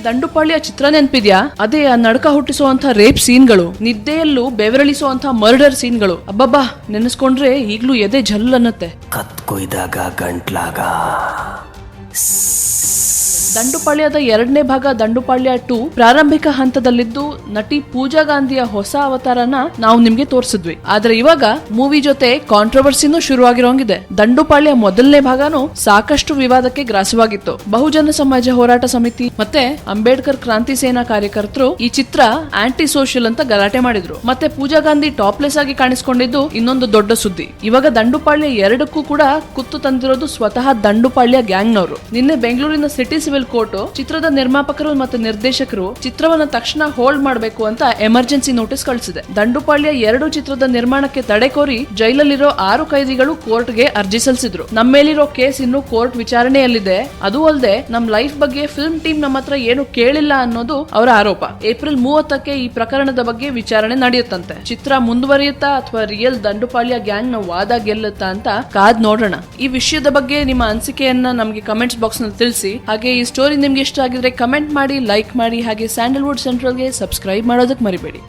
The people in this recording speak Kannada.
ದಂಡುಪಾಳ್ಯ ಚಿತ್ರ ನೆನ್ಪಿದ್ಯಾ? ಅದೇ ಆ ನಡಕ ಹುಟ್ಟಿಸುವಂತ ರೇಪ್ ಸೀನ್ಗಳು, ನಿದ್ದೆಯಲ್ಲೂ ಬೆವರಳಿಸುವಂತ ಮರ್ಡರ್ ಸೀನ್ಗಳು. ಅಬ್ಬಬ್ಬಾ, ನೆನೆಸ್ಕೊಂಡ್ರೆ ಈಗ್ಲೂ ಎದೆ ಜಲ್ ಅನ್ನತ್ತೆ. ಕತ್ಕೊಯ್ದಾಗ ಗಂಟ್ಲಾಗ. ದಂಡುಪಾಳ್ಯದ 2ನೇ ಭಾಗ ದಂಡುಪಾಳ್ಯ 2 ಪ್ರಾರಂಭಿಕ ಹಂತದಲ್ಲಿದ್ದು ನಟಿ ಪೂಜಾ ಗಾಂಧಿಯ ಹೊಸ ಅವತಾರನ ನಾವು ನಿಮ್ಗೆ ತೋರಿಸಿದ್ವಿ. ಆದ್ರೆ ಇವಾಗ ಮೂವಿ ಜೊತೆ ಕಾಂಟ್ರವರ್ಸಿನೂ ಶುರುವಾಗಿರೋಂಗಿದೆ. ದಂಡುಪಾಳ್ಯ 1ನೇ ಭಾಗನೂ ಸಾಕಷ್ಟು ವಿವಾದಕ್ಕೆ ಗ್ರಾಸವಾಗಿತ್ತು. ಬಹುಜನ ಸಮಾಜ ಹೋರಾಟ ಸಮಿತಿ ಮತ್ತೆ ಅಂಬೇಡ್ಕರ್ ಕ್ರಾಂತಿ ಸೇನಾ ಕಾರ್ಯಕರ್ತರು ಈ ಚಿತ್ರ ಆಂಟಿ ಸೋಷಿಯಲ್ ಅಂತ ಗಲಾಟೆ ಮಾಡಿದ್ರು. ಮತ್ತೆ ಪೂಜಾ ಗಾಂಧಿ ಟಾಪ್ಲೆಸ್ ಆಗಿ ಕಾಣಿಸ್ಕೊಂಡಿದ್ದು ಇನ್ನೊಂದು ದೊಡ್ಡ ಸುದ್ದಿ. ಇವಾಗ ದಂಡುಪಾಳ್ಯ 2ಕ್ಕೂ ಕೂಡ ಕುತ್ತು ತಂದಿರೋದು ಸ್ವತಃ ದಂಡುಪಾಳ್ಯ ಗ್ಯಾಂಗ್ನವರು. ನಿನ್ನೆ ಬೆಂಗಳೂರಿನ ಸಿಟಿ ಸಿವಿಲ್ ಕೋರ್ಟ್ ಚಿತ್ರದ ನಿರ್ಮಾಪಕರು ಮತ್ತು ನಿರ್ದೇಶಕರು ಚಿತ್ರವನ್ನ ತಕ್ಷಣ ಹೋಲ್ಡ್ ಮಾಡಬೇಕು ಅಂತ ಎಮರ್ಜೆನ್ಸಿ ನೋಟಿಸ್ ಕಳಿಸಿದೆ. ದಂಡುಪಾಳ್ಯ 2 ಚಿತ್ರದ ನಿರ್ಮಾಣಕ್ಕೆ ತಡೆ ಕೋರಿ ಜೈಲಲ್ಲಿರೋ 6 ಕೈದಿಗಳು ಕೋರ್ಟ್ಗೆ ಅರ್ಜಿ ಸಲ್ಲಿಸಿದ್ರು. ನಮ್ಮ ಮೇಲಿರೋ ಕೇಸ್ ಇನ್ನು ಕೋರ್ಟ್ ವಿಚಾರಣೆಯಲ್ಲಿದೆ. ಅದು ಅಲ್ಲದೆ ನಮ್ ಲೈಫ್ ಬಗ್ಗೆ ಫಿಲ್ಮ್ ಟೀಮ್ ನಮ್ಮ ಹತ್ರ ಏನು ಕೇಳಿಲ್ಲ ಅನ್ನೋದು ಅವರ ಆರೋಪ. ಏಪ್ರಿಲ್ 30ಕ್ಕೆ ಈ ಪ್ರಕರಣದ ಬಗ್ಗೆ ವಿಚಾರಣೆ ನಡೆಯುತ್ತಂತೆ. ಚಿತ್ರ ಮುಂದುವರಿಯುತ್ತಾ ಅಥವಾ ರಿಯಲ್ ದಂಡುಪಾಳ್ಯ ಗ್ಯಾಂಗ್ ನ ವಾದ ಗೆಲ್ಲುತ್ತಾ ಅಂತ ಕಾದ್ ನೋಡೋಣ. ಈ ವಿಷಯದ ಬಗ್ಗೆ ನಿಮ್ಮ ಅನಿಸಿಕೆಯನ್ನ ನಮಗೆ ಕಮೆಂಟ್ಸ್ ಬಾಕ್ಸ್ ನಲ್ಲಿ ತಿಳಿಸಿ. ಹಾಗೆ ಈ ಸ್ಟೋರಿ ನಿಮ್ಗೆ ಇಷ್ಟ ಆಗಿದ್ರೆ ಕಮೆಂಟ್ ಮಾಡಿ, ಲೈಕ್ ಮಾಡಿ, ಹಾಗೆ ಸ್ಯಾಂಡಲ್ವುಡ್ ಸೆಂಟ್ರಲ್ಗೆ ಸಬ್ಸ್ಕ್ರೈಬ್ ಮಾಡೋದಕ್ಕೆ ಮರಿಬೇಡಿ.